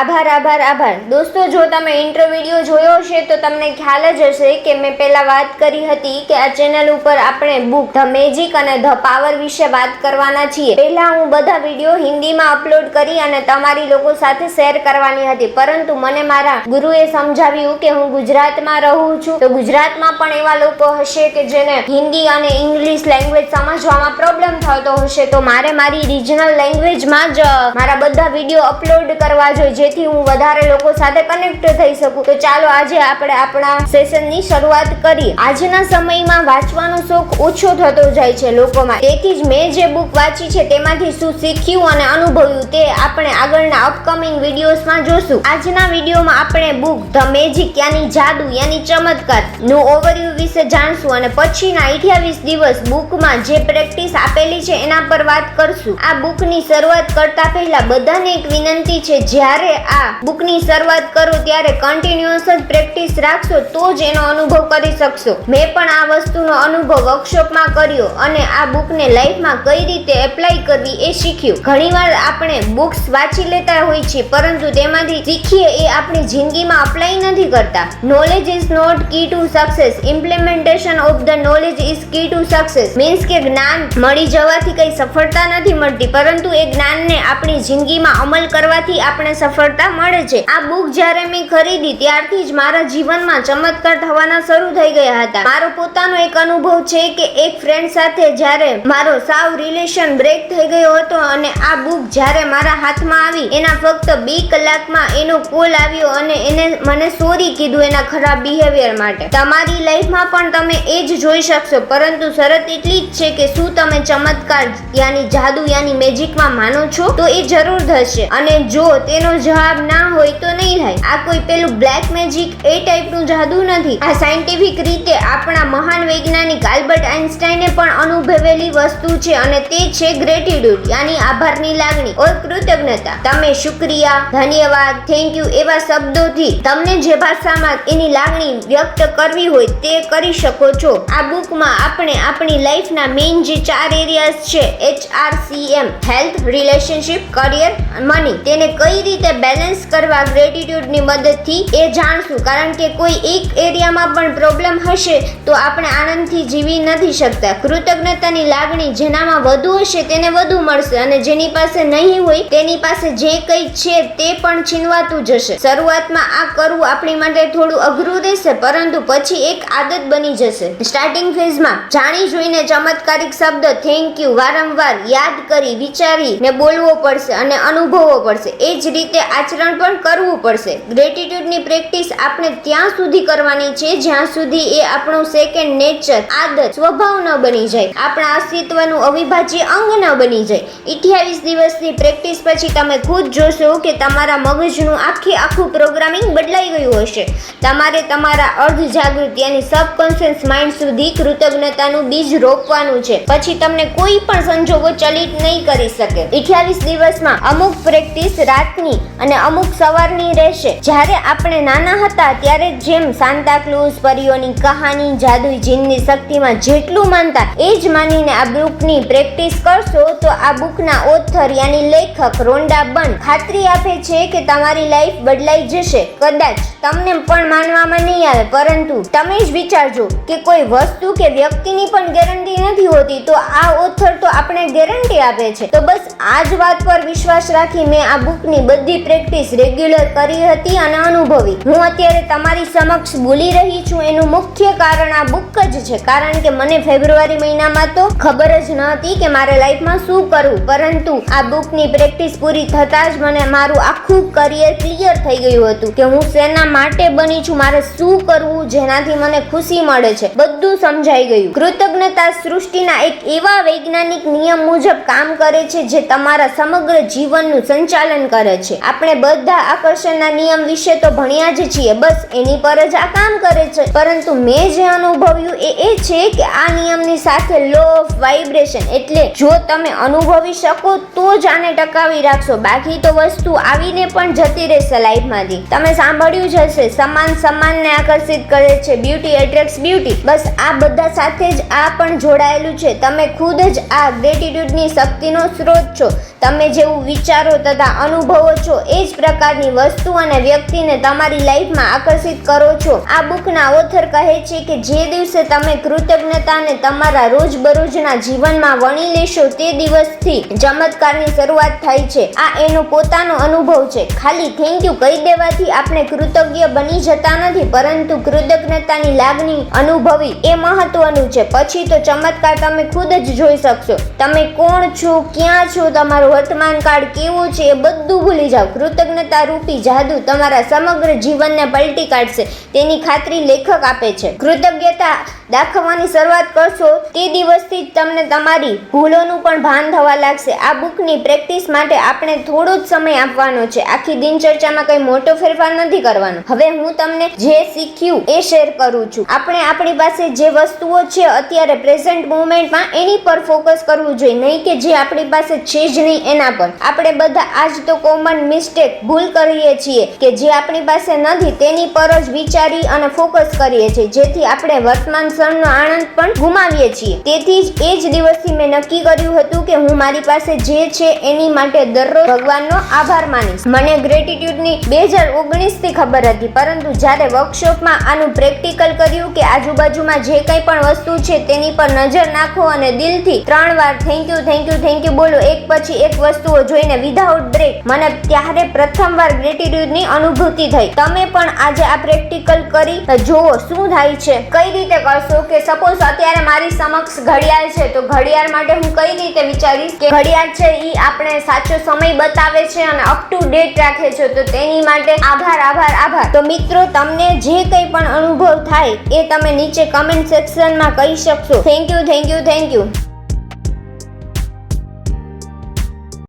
આભાર દોસ્તો, જો તમે ઇન્ટ્રો વિડીયો જોયો હશે તો તમને ખ્યાલ જ હશે કે મેં પહેલા વાત કરી હતી કે આ ચેનલ ઉપર આપણે બુક ધ મેજિક અને ધ પાવર વિશે વાત કરવાના છીએ. પહેલા હું બધા વિડીયો હિન્દીમાં અપલોડ કરી અને તમારી લોકો સાથે શેર કરવાની હતી, પરંતુ મને મારા ગુરુએ સમજાવ્યું કે હું ગુજરાતમાં રહું છું, તો ગુજરાતમાં પણ એવા લોકો હશે કે જેને હિન્દી અને ઇંગ્લિશ લેંગ્વેજ સમજવામાં પ્રોબ્લેમ થતો હશે, તો મારે મારી રિજનલ લેંગ્વેજમાં જ મારા બધા વિડીયો અપલોડ કરવા જોઈએ, જેથી હું વધારે લોકો સાથે કનેક્ટ થઈ શકું. તો ચાલો આજે આપણે આપણા સેશનની શરૂઆત કરીએ. આજના સમયમાં વાંચવાનો શોખ ઓછો થતો જાય છે લોકોમાં, તેથી જ મેં જે બુક વાંચી છે તેમાંથી શું શીખ્યું અને અનુભવ્યું તે આપણે આગળના અપકમિંગ વિડીયોઝમાં જોશું. આજના વિડીયોમાં આપણે બુક ધ મેજિક યાની જાદુ યાની ચમત્કાર નું ઓવરવ્યુ વિશે જાણશું અને પછીના 28 દિવસ બુકમાં જે પ્રેક્ટિસ આપેલી છે એના પર વાત કરશું. આ બુકની શરૂઆત કરતા પહેલા બધાને એક વિનંતી છે, જ્યારે આ બુકની શરૂઆત કરો ત્યારે કન્ટિન્યુઅસ જ પ્રેક્ટિસ રાખશો તો જ એનો અનુભવ કરી શકશો. મેં પણ આ વસ્તુનો અનુભવ વર્કશોપમાં કર્યો અને આ બુકને લાઈફમાં કઈ રીતે એપ્લાય કરવી એ શીખ્યું. ઘણીવાર આપણે બુક્સ વાંચી લેતા હોય છે, પરંતુ તેમાંથી શીખીએ એ આપણી જિંદગીમાં અપ્લાય નથી કરતા. Knowledge is not key to success, implementation of the knowledge is key to success. Means કે જ્ઞાન મળી જવાથી કઈ સફળતા નથી મળતી, પરંતુ એ જ્ઞાનને આપણી જિંદગીમાં અમલ કરવાથી આપણે સફળતા મળે છે. આ બુક જ્યારે મેં ખરીદી ત્યારથી જ મારા જીવનમાં ચમત્કાર થવાના શરૂ થઈ ગયા હતા. મારો પોતાનો એક અનુભવ છે કે એક ફ્રેન્ડ સાથે જ્યારે મારો સાવ રિલેશન બ્રેક થઈ ગયો હતો અને આ બુક જ્યારે મારા હાથમાં આવી એના ફક્ત 2 કલાકમાં એનો કોલ આવ્યો અને એને મને સોરી કીધું એના ખરાબ બિહેવિયર માટે. તમારી લાઈફમાં પણ તમે એ જ જોઈ શકશો, પરંતુ શરત એટલી જ છે કે શું તમે ચમત્કાર યાની જાદુ યાની મેજિકમાં માનો છો? તો એ જરૂર થશે, અને જો તેનો જવાબ ના હોય તો નહીં થાય. આ કોઈ પેલું બ્લેક મેજિક એ ટાઈપનું જાદુ નથી. આ સાયન્ટિફિક રીતે આપણા મહાન વૈજ્ઞાનિક આલ્બર્ટ આઇન્સ્ટાઈને પણ અનુભવેલી વસ્તુ છે, અને તે છે ગ્રેટિટ્યુડ યાની આભારની લાગણી ઓર કૃતજ્ઞતા. તમે શુક્રિયા, ધન્યવાદ, થેન્ક યુ એવા શબ્દોથી તમને જે ભાષામાં એની લાગણી વ્યક્ત કરવી હોય તે કરી શકો છો. આ બુકમાં આપણે આપણી લાઈફના મેઇન જે 4 એરિયાઝ છે, HRCM health, relationship, career, money, તેને કઈ રીતે બેલેન્સ કરવા ગ્રેટિટ્યુડની મદદથી એ જાણશું. કારણ કે કોઈ એક એરિયામાં પણ પ્રોબ્લેમ હશે તો આપણે આનંદથી જીવી નથી શકતા. કૃતજ્ઞતાની લાગણી જેનામાં વધુ હશે તેને વધુ મળશે, અને જેની પાસે નહીં હોય તેની પાસે જે કંઈ છે તે પણ છીનવાતું જશે. શરૂઆતમાં આ કરવું આપણી માટે થોડું અઘરું રહેશે, પરંતુ પછી એક આદત બની જશે. સ્ટાર્ટિંગ ફેઝમાં જાણી જોઈને ચમત્કારિક શબ્દ થેન્ક યુ વારંવાર યાદ કરી વિચારી ને બોલવો પડશે અને અનુભવવો પડશે. એ જ રીતે આચરણ પણ કરવું પડશે. ગ્રેટિટ્યુડની પ્રેક્ટિસ આપણે ત્યાં સુધી કરવાની છે જ્યાં સુધી એ આપણું સેકન્ડ નેચર, આદત, સ્વભાવ ન બની જાય, આપણા અસ્તિત્વનું અવિભાજ્ય અંગ ન બની જાય. 28 દિવસની પ્રેક્ટિસ પછી તમે ખુદ જોશો કે તમારા મગજનું આખું પ્રોગ્રામિંગ બદલાઈ ગયું હશે. તમારે તમારા અર્ધ જાગૃત યાની સબકોન્શિયસ માઇન્ડ સુધી કૃતજ્ઞતાનું બીજ રોપવાનું છે. પછી તમને કોઈ પણ સંજોગો ચલિત નહીં કરી શકે. 28 દિવસમાં અમુક પ્રેક્ટિસ રાતની અને અમુક સવારની રહેશે. જ્યારે આપણે નાના હતા ત્યારે જેમ સાન્તા ક્લોઝ, પરીઓની કહાની, જાદુઈ જીનની શક્તિમાં જેટલું માનતા એ જ માનીને આ બુકની પ્રેક્ટિસ કરશો તો આ બુકના ઓથર યાની લેખક રોન્ડા બર્ન ખાતરી આપે છે કે તમારી લાઈફ બદલાઈ જશે. કદાચ તમને પણ માનવામાં નહીં આવે, પરંતુ તમે જ વિચારજો કે કોઈ વસ્તુ કે વ્યક્તિની પણ ગેરંટી નથી હોતી, તો આ ઓથર તો આપણે ગેરંટી આપે છે. તો બસ આ જ વાત પર વિશ્વાસ રાખી મેં આ બુકની બધી પ્રેક્ટિસ રેગ્યુલર કરી હતી અને અનુભવી. હું અત્યારે તમારી સમક્ષ બોલી રહી છું એનું મુખ્ય કારણ આ બુક જ છે. કારણ કે મને ફેબ્રુઆરી મહિનામાં તો ખબર જ ન હતી કે મારે લાઈફમાં શું કરવું, પરંતુ આ બુકની પ્રેક્ટિસ પૂરી થતાં જ મને મારું આખું કરિયર ક્લિયર થઈ ગયું હતું કે હું શેના માટે બની છું, મારે શું કરવું જેનાથી મને ખુશી મળે છે, બધું સમજાઈ ગયું. કૃતજ્ઞતા સૃષ્ટિના એક એવા વૈજ્ઞાનિક નિયમ મુજબ કામ કરે છે જે તમારા સમગ્ર જીવનનું સંચાલન કરે છે. આપણે બધા આકર્ષણના નિયમ વિશે તો ભણ્યા જ છીએ, બસ એની પર જ આ કામ કરે છે. પરંતુ મેં જે અનુભવ્યું એ છે કે આ નિયમની સાથે લો ઓફ વાઇબ્રેશન, એટલે જો તમે અનુભવી શકો તો જ આને ટકાવી રાખશો, બાકી તો વસ્તુ આવીને પણ જતી રહેશે લાઈફમાંથી. તમે સાંભળ્યું જ હશે, સમાન સમાનને આકર્ષિત કરે છે, બ્યુટી એટ્રેક્ટ્સ બ્યુટી. બસ આ બધા સાથે જ આ પણ જોડાયેલું છે. તમે ખુદ જ આ ગ્રેટિટ્યુડની શક્તિનો સ્ત્રોત છો. તમે જેવું વિચારો તથા અનુભવો છો એ જ પ્રકારની વસ્તુ અને વ્યક્તિને તમારી લાઈફમાં આકર્ષિત કરો છો. આ બુકના ઓથર કહે છે કે જે દિવસે તમે કૃતજ્ઞતાને તમારા રોજબરોજના જીવનમાં વણી લેશો તે દિવસથી ચમત્કારની શરૂઆત થાય છે. આ એનો પોતાનો અનુભવ છે. ખાલી થેન્ક યુ કહી દેવાથી આપણે કૃતજ્ઞ બની જતા નથી, પરંતુ કૃતજ્ઞતાની લાગણી અનુભવી એ મહત્વનું છે. પછી તો ચમત્કાર તમે ખુદ જ જોઈ શકશો. તમે કોણ છો, ક્યાં છો, તમારું વર્તમાન કાળ કેવો છે એ બધું ભૂલી જાઓ. કૃતજ્ઞતા રૂપી જાદુ તમારા સમગ્ર જીવનને પલટી કાઢશે તેની ખાતરી લેખક આપે છે. કૃતજ્ઞતા દાખવવાની શરૂઆત કરશો તે દિવસથી જ તમને તમારી ભૂલોનું પણ ભાન થવા લાગશે. આ બુકની પ્રેક્ટિસ માટે આપણે થોડો જ સમય આપવાનો છે. આખી દિનચર્ચામાં કઈ મોટો ફેરફાર નથી કરવાનો. હવે હું તમને જે શીખ્યું એ શેર કરું છું. આપણે આપણી પાસે જે વસ્તુઓ છે અત્યારે પ્રેઝન્ટ મોમેન્ટમાં એની પર ફોકસ કરવું જોઈએ, નહીં કે જે આપણી પાસે છે જ નહીં એના પર. આપણે બધા આજ તો કોમન મિસ્ટેક ભૂલ કરીએ છીએ કે જે આપણી પાસે નથી તેની પર જ વિચારી અને ફોકસ કરીએ છીએ, જેથી આપણે વર્તમાન ક્ષણનો આનંદ પણ ગુમાવીએ છીએ. તેથી જ એ જ દિવસથી મેં નક્કી કર્યું હતું કે હું મારી પાસે જે છે એની માટે દરરોજ ભગવાનનો આભાર માનીશ. મને ગ્રેટિટ્યુડની 2019 થી ખબર હતી, પરંતુ જ્યારે વર્કશોપમાં આનું પ્રેક્ટિકલ કર્યું કે આજુબાજુમાં જે કંઈ પણ વસ્તુ છે તેની પર નજર નાખો અને દિલથી 3 વાર thank you thank you thank you બોલો, એક પછી એક વસ્તુઓ જોઈને વિધાઉટ બ્રેક, મને ત્યારે પ્રથમવાર ગ્રેટિટ્યુડની અનુભૂતિ થઈ. તમે પણ આજે આ પ્રેક્ટિકલ કરી જુઓ શું થાય છે. કઈ રીતે કરશો કે સપોઝ અત્યારે મારી સમક્ષ ઘડિયાળ છે, તો ઘડિયાળ માટે હું કઈ રીતે વિચારીશ કે ઘડિયાળ છે એ આપણે સાચો સમય બતાવે છે અને અપ ટુ ડેટ રાખે છે, તો તેની માટે આભાર આભાર આભાર. તો મિત્રો, તમને જે કંઈ પણ અનુભવ થાય એ તમે નીચે કમેન્ટ સેક્શનમાં કહી શકશો. Thank you thank you thank you.